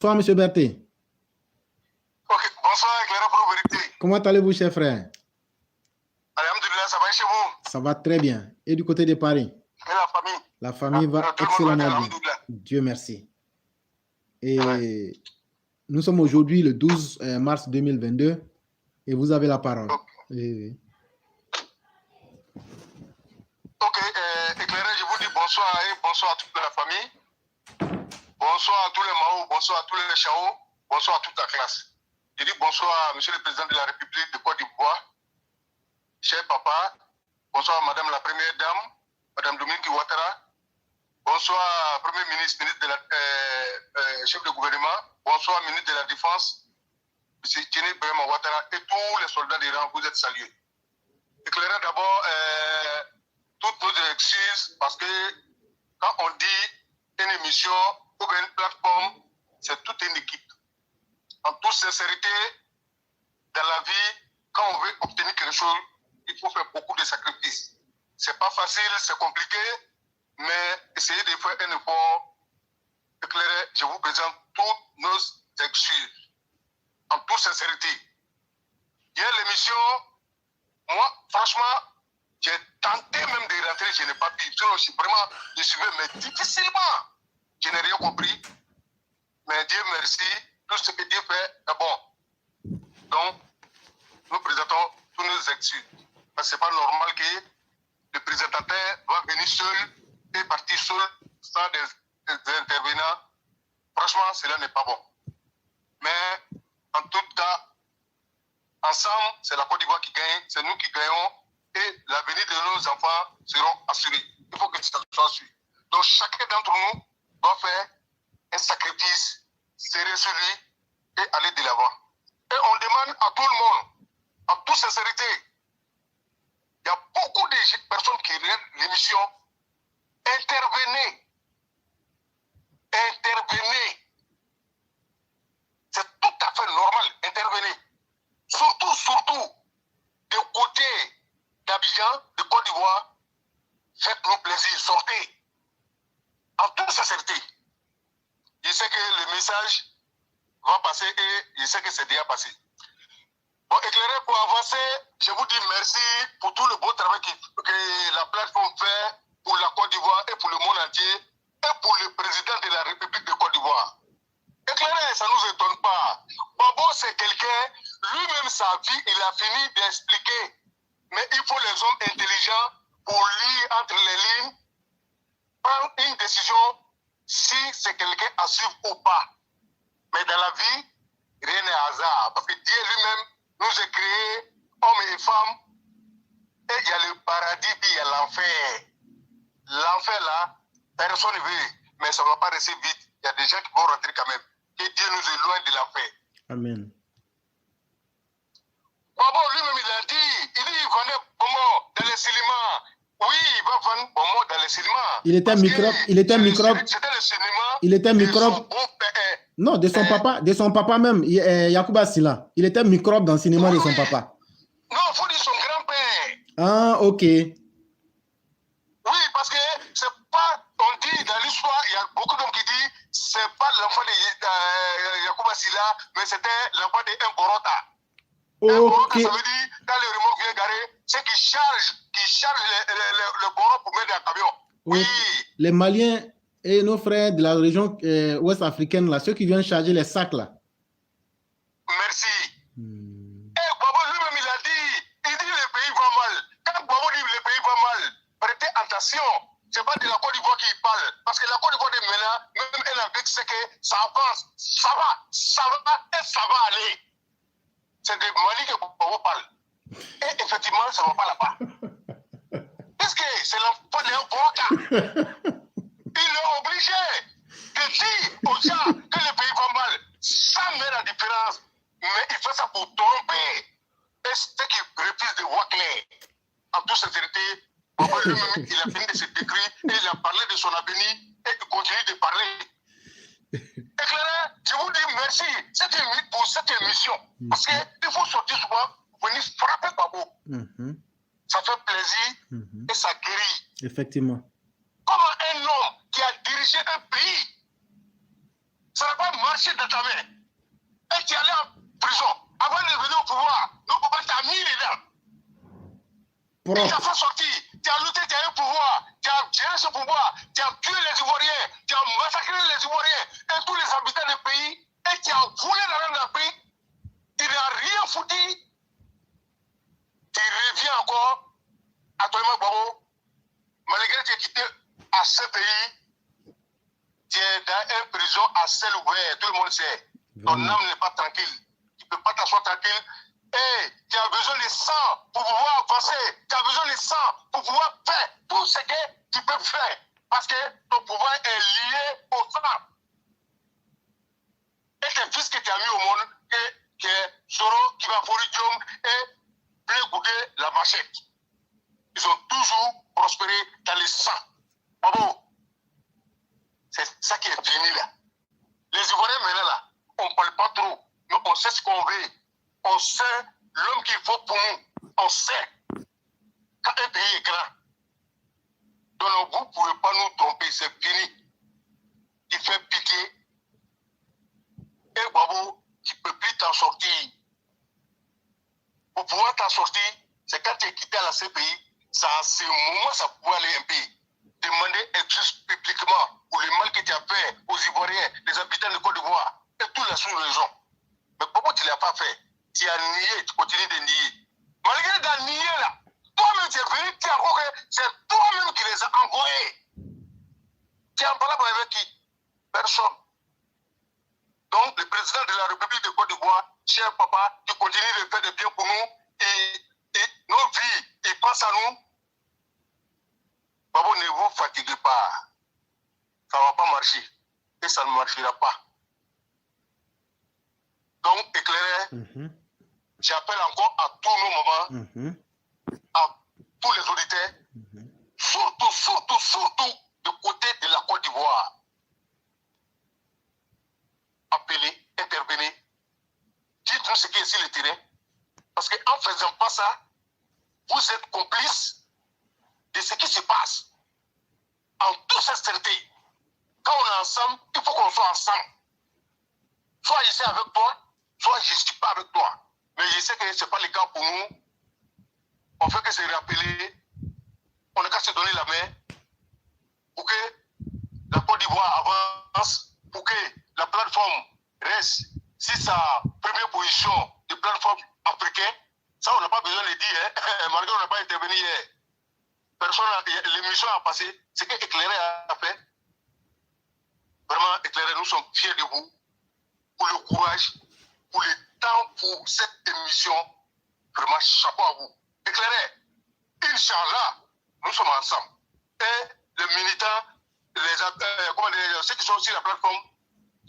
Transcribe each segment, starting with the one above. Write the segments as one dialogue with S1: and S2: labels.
S1: Bonsoir, M. Berthet.
S2: Ok, bonsoir, éclaireur pour vérité.
S1: Comment allez-vous, cher frère?
S2: Alhamdulillah, ça va chez vous?
S1: Ça va très bien. Et du côté de Paris?
S2: Et la famille?
S1: La famille va excellemment bien. Dieu merci. Et nous sommes aujourd'hui le 12 mars 2022 et vous avez la parole.
S2: Ok,
S1: Oui.
S2: éclaireur, je vous dis bonsoir et bonsoir à toute la famille. Bonsoir à tous les Mao, bonsoir à tous les Chao, bonsoir à toute la classe. Je dis bonsoir à Monsieur le Président de la République de Côte d'Ivoire, cher papa. Bonsoir à Madame la Première Dame, Madame Dominique Ouattara. Bonsoir, Premier ministre, ministre de la, chef de gouvernement. Bonsoir, ministre de la Défense, M. Tiene Brema Ouattara et tous les soldats des rangs, vous êtes salués. Éclaireur d'abord, toutes nos excuses parce que quand on dit une émission ou une plateforme, c'est toute une équipe. En toute sincérité, dans la vie, quand on veut obtenir quelque chose, il faut faire beaucoup de sacrifices. C'est pas facile, c'est compliqué, mais essayez de faire un effort. Éclairé, je vous présente toutes nos excuses. En toute sincérité. Hier, l'émission, moi, franchement, j'ai tenté même de rentrer, je n'ai pas pu. Je suivais, mais difficilement. Je n'ai rien compris. Mais Dieu merci, tout ce que Dieu fait est bon. Donc, nous présentons tous nos excuses. Parce que ce n'est pas normal que le présentateur va venir seul et partir seul sans des intervenants. Franchement, cela n'est pas bon. Mais en tout cas, ensemble, c'est la Côte d'Ivoire qui gagne, c'est nous qui gagnons et l'avenir de nos enfants seront assurés. Il faut que ça soit assuré. Donc chacun d'entre nous doit faire un sacrifice, serrer sur lui et aller de l'avant. Et on demande à tout le monde, en toute sincérité, il y a beaucoup de personnes qui regardent l'émission, intervenez. C'est tout à fait normal, intervenez. Surtout, de côté d'Abidjan, de Côte d'Ivoire, faites-nous plaisir, sortez. En toute sincérité. Je sais que le message va passer et je sais que c'est déjà passé. Bon, éclairé, pour avancer, je vous dis merci pour tout le beau travail que la plateforme fait pour la Côte d'Ivoire et pour le monde entier et pour le président de la République de Côte d'Ivoire. Éclairé, ça ne nous étonne pas. Babo, c'est quelqu'un, lui-même, sa vie, il a fini d'expliquer. Mais il faut les hommes intelligents pour lire entre les lignes, prendre une décision si c'est quelqu'un à suivre ou pas. Mais dans la vie, rien n'est hasard. Parce que Dieu lui-même nous a créés, hommes et femmes, et il y a le paradis, puis il y a l'enfer. L'enfer là, personne ne veut, mais ça ne va pas rester vite. Il y a des gens qui vont rentrer quand même. Que Dieu nous éloigne de l'enfer.
S1: Amen.
S2: Babo lui-même il a dit, il vendait Bomo dans les cinémas. Oui, il va vendre Bomo dans les cinémas.
S1: Il était microbe.
S2: C'était le cinéma.
S1: Il était microbe. Non, de son papa même, Yacouba Silla. Il était microbe dans le cinéma de son papa.
S2: Non, il faut dire son grand-père.
S1: Ah, ok.
S2: Oui, parce que c'est pas, on dit dans l'histoire, il y a beaucoup d'hommes qui disent, c'est pas l'enfant de Yacouba Silla, mais c'était l'enfant de Ngorota.
S1: Ok.
S2: Ça veut dire, quand le remorque vient garer, c'est qui charge le boron pour mettre dans le camion. Oui.
S1: Les Maliens et nos frères de la région ouest africaine, là, ceux qui viennent charger les sacs, là.
S2: Merci. Et Babo lui-même, il a dit le pays va mal. Quand Babo dit le pays va mal, prêtez attention. C'est pas de la Côte d'Ivoire qui parle. Parce que la Côte d'Ivoire de maintenant, même elle avec ce que ça avance, ça va et ça va aller. C'est de Mali que Bobo parle. Et effectivement, ça ne va pas là-bas. Parce que c'est l'enfant d'un Ngorota. Il est obligé de dire aux gens que le pays va mal, sans mettre la différence. Mais il fait ça pour tromper. Et c'est qui refuse de voir clair. En toute sincérité, Bobo lui-même, il a fini de se décrire et il a parlé de son avenir et il continue de parler. Éclairé, je vous dis merci pour cette émission. Parce qu'il faut sortir souvent, venir frapper Babo. Ça fait plaisir et ça guérit.
S1: Effectivement.
S2: Comment un homme qui a dirigé un pays, ça n'a pas marché dans ta main. Et tu es allé en prison. Avant de venir au pouvoir, nos papas t'ont mis dedans. Tu t'as fait sortir. Tu as lutté, tu as eu le pouvoir. Tu as géré ce pouvoir. Tu as tué les Ivoiriens. Tu as massacré les Ivoiriens et tous les habitants du pays. Et tu as volé l'argent d'un pays. Tu n'as rien foutu. Tu reviens encore. Actuellement, Babo, malgré que tu es quitté à ce pays, tu es dans une prison à ciel ouvert. Tout le monde sait. Ton âme n'est pas tranquille. Tu ne peux pas t'asseoir tranquille. Et tu as besoin de sang pour pouvoir avancer. Tu as besoin de sang pour pouvoir faire tout ce que tu peux faire. Parce que ton pouvoir est lié au sang. Et tes fils que tu as mis au monde, qui est Soro, qui va pour Diom et Blé Goudé, la machette. Ils ont toujours prospéré dans le sang. Bravo. C'est ça qui est fini là. Les Ivoiriens maintenant là, on ne parle pas trop. Mais on sait ce qu'on veut. On sait l'homme qu'il faut pour nous. On sait. Quand un pays est grand, donc vous ne pouvez pas nous tromper, c'est fini. Il fait piquer. Et Babou, tu ne peux plus t'en sortir. Pour pouvoir t'en sortir, c'est quand tu es quitté à la CPI, ça, à ce moment, ça peut aller un peu. Demander excuse publiquement pour le mal que tu as fait aux Ivoiriens, les habitants de Côte d'Ivoire et tous les sous-régions. Mais pourquoi tu ne l'as pas fait? Tu as nié, tu continues de nier. Malgré de nier là, toi-même tu es venu, tu as encore que c'est toi-même qui les as envoyés. Tu es en parlant avec qui? Personne. Donc le président de la République de Côte d'Ivoire, cher papa, tu continues de faire des biens pour nous et nos vies, il pense à nous. Babo, ne vous fatiguez pas. Ça ne va pas marcher. Et ça ne marchera pas. Donc, éclairé, j'appelle encore à tous nos mamans, à tous les auditeurs, surtout du côté de la Côte d'Ivoire. Appelez, intervenez, dites-nous ce qui est sur le terrain. Parce qu'en ne faisant pas ça, vous êtes complices de ce qui se passe. En toute sincérité, quand on est ensemble, il faut qu'on soit ensemble. Soit je suis avec toi, soit je ne suis pas avec toi. Mais je sais que ce n'est pas le cas pour nous. On fait que se rappeler, on n'a qu'à se donner la main pour que la Côte d'Ivoire avance, pour que la plateforme reste sur sa première position de plateforme africaine. Ça, on n'a pas besoin de le dire. Malgré on n'a pas intervenu hier. Personne, l'émission a passé. Ce que Éclairé a fait, vraiment, Éclairé, nous sommes fiers de vous, pour le courage, pour le temps, pour cette émission. Vraiment, chapeau à vous. Éclairé, Inch'Allah, nous sommes ensemble. Et les militants, ceux qui sont sur la plateforme,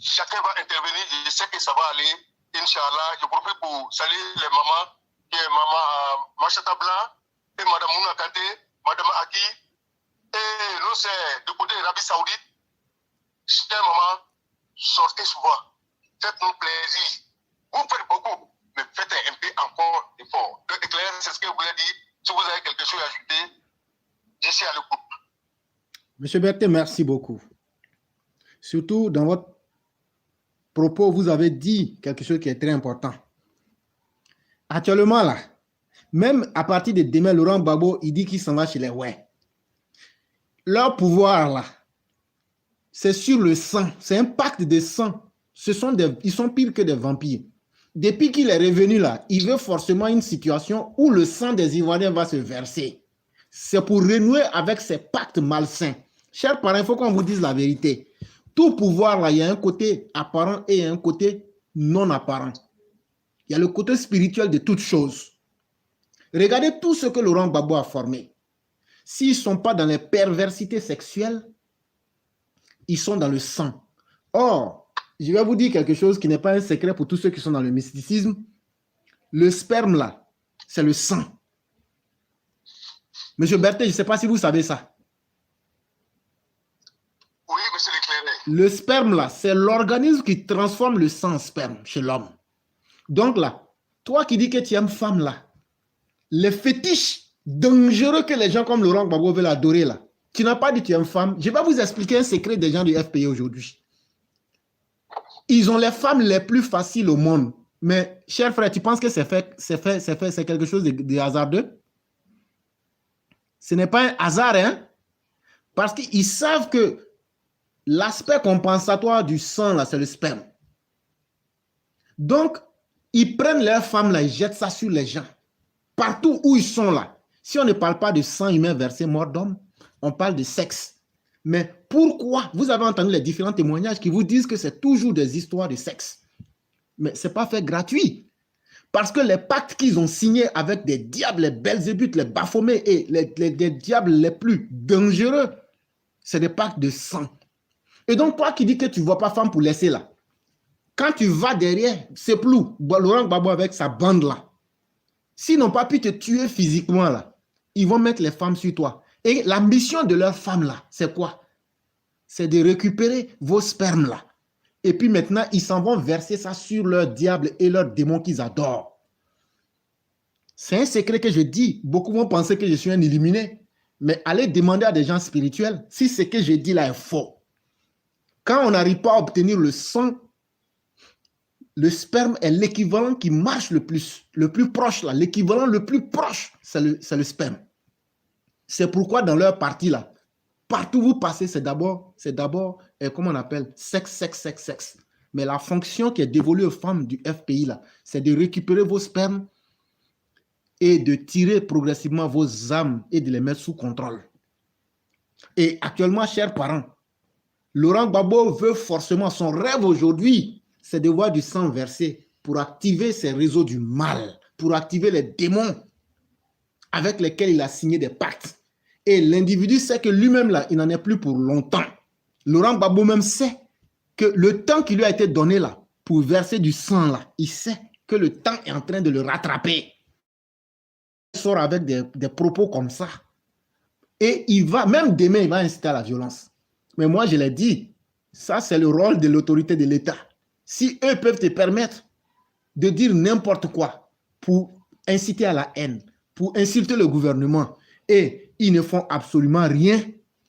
S2: chacun va intervenir. Je sais que ça va aller. Inch'Allah, je profite pour saluer les mamans, qui est maman Machata Blanc et madame Mouna Kanté, madame Aki, et nous c'est du côté de l'Arabie Saoudite. Chère maman, sortez souvent, faites-nous plaisir. Vous faites beaucoup, mais faites un peu encore d'effort. Donc, Éclairé, c'est ce que je voulais dire. Si vous avez quelque chose à ajouter, je suis à l'écoute.
S1: Monsieur Berthet, merci beaucoup. Surtout dans votre propos, vous avez dit quelque chose qui est très important. Actuellement, là, même à partir de demain, Laurent Gbagbo, il dit qu'il s'en va chez les ouais. Leur pouvoir, là, c'est sur le sang. C'est un pacte de sang. Ils sont pires que des vampires. Depuis qu'il est revenu là, il veut forcément une situation où le sang des Ivoiriens va se verser. C'est pour renouer avec ces pactes malsains. Chers parents, il faut qu'on vous dise la vérité. Tout pouvoir, là, il y a un côté apparent et un côté non apparent. Il y a le côté spirituel de toute chose. Regardez tout ce que Laurent Gbagbo a formé. S'ils ne sont pas dans les perversités sexuelles, ils sont dans le sang. Or, je vais vous dire quelque chose qui n'est pas un secret pour tous ceux qui sont dans le mysticisme. Le sperme, là, c'est le sang. Monsieur Berthet, je ne sais pas si vous savez ça.
S2: Oui, monsieur Leclerc.
S1: Le sperme, là, c'est l'organisme qui transforme le sang en sperme chez l'homme. Donc là, toi qui dis que tu aimes femme, là, les fétiches dangereux que les gens comme Laurent Gbagbo veulent adorer, là, tu n'as pas dit que tu aimes femme. Je vais vous expliquer un secret des gens du FPI aujourd'hui. Ils ont les femmes les plus faciles au monde. Mais, cher frère, tu penses que c'est quelque chose de hasardeux? Ce n'est pas un hasard, hein? Parce qu'ils savent que l'aspect compensatoire du sang, là, c'est le sperme. Donc, ils prennent leurs femmes, là, ils jettent ça sur les gens. Partout où ils sont, là. Si on ne parle pas de sang humain versé mort d'homme, on parle de sexe. Mais pourquoi? Vous avez entendu les différents témoignages qui vous disent que c'est toujours des histoires de sexe. Mais ce n'est pas fait gratuit. Parce que les pactes qu'ils ont signés avec des diables, les Belzébuth, les Baphomet et les diables les plus dangereux, c'est des pactes de sang. Et donc, toi qui dis que tu ne vois pas femme pour laisser là, quand tu vas derrière, c'est plus Laurent Gbagbo avec sa bande là. S'ils n'ont pas pu te tuer physiquement là, ils vont mettre les femmes sur toi. Et la mission de leurs femmes là, c'est quoi? C'est de récupérer vos spermes là. Et puis maintenant, ils s'en vont verser ça sur leurs diables et leurs démons qu'ils adorent. C'est un secret que je dis. Beaucoup vont penser que je suis un illuminé. Mais allez demander à des gens spirituels si ce que je dis là est faux. Quand on n'arrive pas à obtenir le sang, le sperme est l'équivalent qui marche le plus proche là. L'équivalent le plus proche, c'est le sperme. C'est pourquoi dans leur parti là, partout où vous passez, c'est d'abord, comment on appelle, sexe. Mais la fonction qui est dévolue aux femmes du FPI, là, c'est de récupérer vos spermes et de tirer progressivement vos âmes et de les mettre sous contrôle. Et actuellement, chers parents, Laurent Gbagbo veut forcément, son rêve aujourd'hui, c'est de voir du sang versé pour activer ces réseaux du mal, pour activer les démons avec lesquels il a signé des pactes. Et l'individu sait que lui-même, là, il n'en est plus pour longtemps. Laurent Gbagbo même sait que le temps qui lui a été donné là, pour verser du sang, là, il sait que le temps est en train de le rattraper. Il sort avec des propos comme ça. Et il va, même demain, il va inciter à la violence. Mais moi, je l'ai dit, ça, c'est le rôle de l'autorité de l'État. Si eux peuvent te permettre de dire n'importe quoi pour inciter à la haine, pour insulter le gouvernement, et ils ne font absolument rien,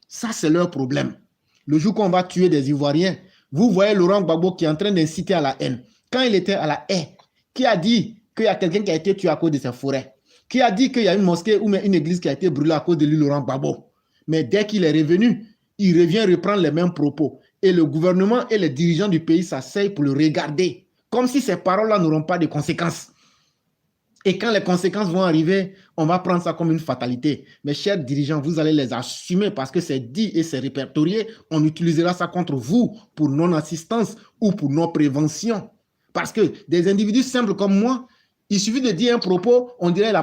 S1: ça c'est leur problème. Le jour qu'on va tuer des Ivoiriens, vous voyez Laurent Gbagbo qui est en train d'inciter à la haine. Quand il était à la haie, qui a dit qu'il y a quelqu'un qui a été tué à cause de ses forêts? Qui a dit qu'il y a une mosquée ou une église qui a été brûlée à cause de lui, Laurent Gbagbo? Mais dès qu'il est revenu, il revient reprendre les mêmes propos. Et le gouvernement et les dirigeants du pays s'asseyent pour le regarder, comme si ces paroles-là n'auront pas de conséquences. Et quand les conséquences vont arriver, on va prendre ça comme une fatalité. Mes chers dirigeants, vous allez les assumer parce que c'est dit et c'est répertorié. On utilisera ça contre vous pour non-assistance ou pour non-prévention. Parce que des individus simples comme moi, il suffit de dire un propos, on dirait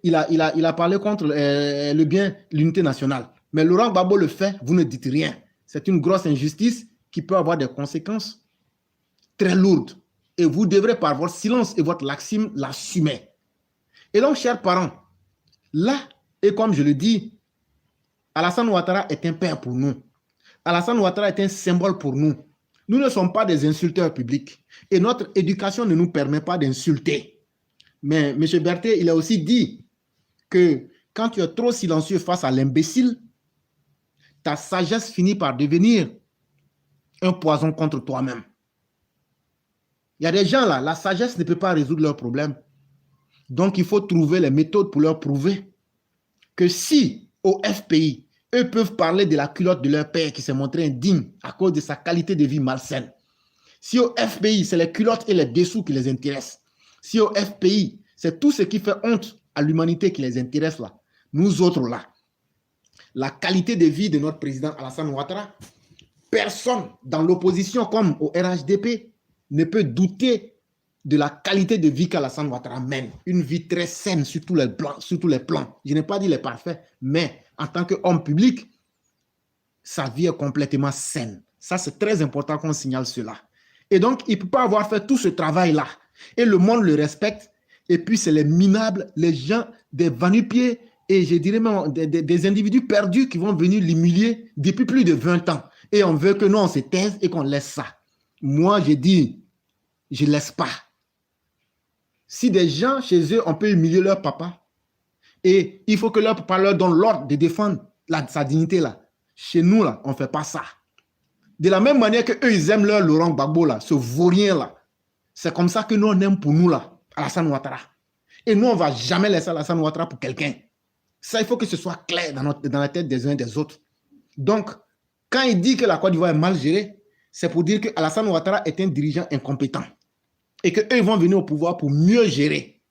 S1: qu'il a parlé contre le bien, l'unité nationale. Mais Laurent Gbagbo le fait, vous ne dites rien. C'est une grosse injustice qui peut avoir des conséquences très lourdes. Et vous devrez par votre silence et votre laxisme l'assumer. Et donc, chers parents, là, et comme je le dis, Alassane Ouattara est un père pour nous. Alassane Ouattara est un symbole pour nous. Nous ne sommes pas des insulteurs publics. Et notre éducation ne nous permet pas d'insulter. Mais M. Berthet, il a aussi dit que quand tu es trop silencieux face à l'imbécile, ta sagesse finit par devenir un poison contre toi-même. Il y a des gens là, la sagesse ne peut pas résoudre leurs problèmes. Donc, il faut trouver les méthodes pour leur prouver que si, au FPI, eux peuvent parler de la culotte de leur père qui s'est montré indigne à cause de sa qualité de vie malsaine. Si au FPI, c'est les culottes et les dessous qui les intéressent. Si au FPI, c'est tout ce qui fait honte à l'humanité qui les intéresse là. Nous autres là, la qualité de vie de notre président Alassane Ouattara, personne dans l'opposition comme au RHDP ne peut douter de la qualité de vie qu'Alassane Ouattara mène. Une vie très saine sur tous les plans. Je n'ai pas dit les parfaits, mais en tant qu'homme public, sa vie est complètement saine. Ça, c'est très important qu'on signale cela. Et donc, il ne peut pas avoir fait tout ce travail-là. Et le monde le respecte. Et puis, c'est les minables, les gens, des va-nu-pieds, et je dirais même des individus perdus qui vont venir l'humilier depuis plus de 20 ans. Et on veut que nous, on se taise et qu'on laisse ça. Moi, je dis, je ne laisse pas. Si des gens, chez eux, on peut humilier leur papa, et il faut que leur papa leur donne l'ordre de défendre sa dignité là. Chez nous, là, on ne fait pas ça. De la même manière que eux, ils aiment leur Laurent Gbagbo, là, ce vaurien, là. C'est comme ça que nous, on aime pour nous, là, Alassane Ouattara. Et nous, on ne va jamais laisser Alassane Ouattara pour quelqu'un. Ça, il faut que ce soit clair dans la tête des uns et des autres. Donc, quand il dit que la Côte d'Ivoire est mal gérée, c'est pour dire que Alassane Ouattara est un dirigeant incompétent. Et qu'eux vont venir au pouvoir pour mieux gérer.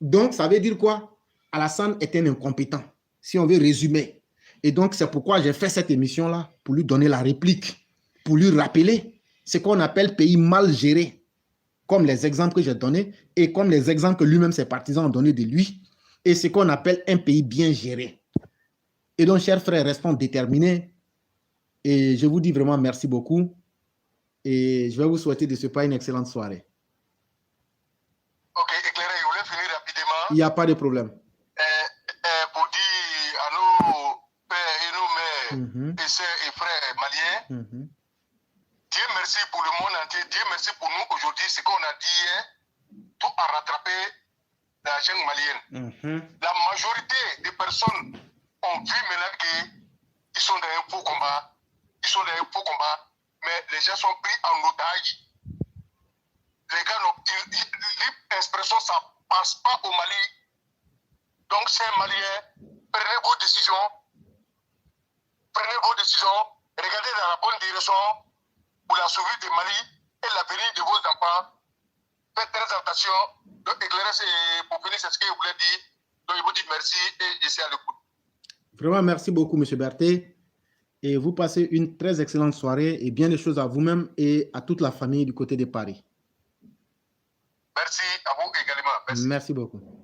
S1: Donc, ça veut dire quoi? Alassane est un incompétent, si on veut résumer. Et donc, c'est pourquoi j'ai fait cette émission-là, pour lui donner la réplique, pour lui rappeler ce qu'on appelle pays mal géré, comme les exemples que j'ai donnés et comme les exemples que lui-même, ses partisans ont donnés de lui, et ce qu'on appelle un pays bien géré. Et donc, chers frères, restons déterminés. Et je vous dis vraiment merci beaucoup. Et je vais vous souhaiter de ce pas une excellente soirée.
S2: Ok, éclairé, je voulais finir rapidement.
S1: Il n'y a pas de problème.
S2: Pour dire à nos pères et nos mères et sœurs et frères maliens, Dieu merci pour le monde entier, Dieu merci pour nous aujourd'hui, ce qu'on a dit hier, tout a rattrapé la jungle malienne. La majorité des personnes ont vu maintenant qu'ils sont dans un faux combat, mais les gens sont pris en otage. Les gars, l'expression, ça ne passe pas au Mali. Donc, chers Maliens, prenez vos décisions. Regardez dans la bonne direction pour la survie du Mali et l'avenir de vos enfants. Faites très attention. Donc, éclairer, pour finir, c'est ce que je voulais dire. Donc, je vous dis merci et je suis à l'écoute.
S1: Vraiment, merci beaucoup, M. Berthet. Et vous passez une très excellente soirée et bien des choses à vous-même et à toute la famille du côté de Paris.
S2: Merci à vous également.
S1: Merci beaucoup.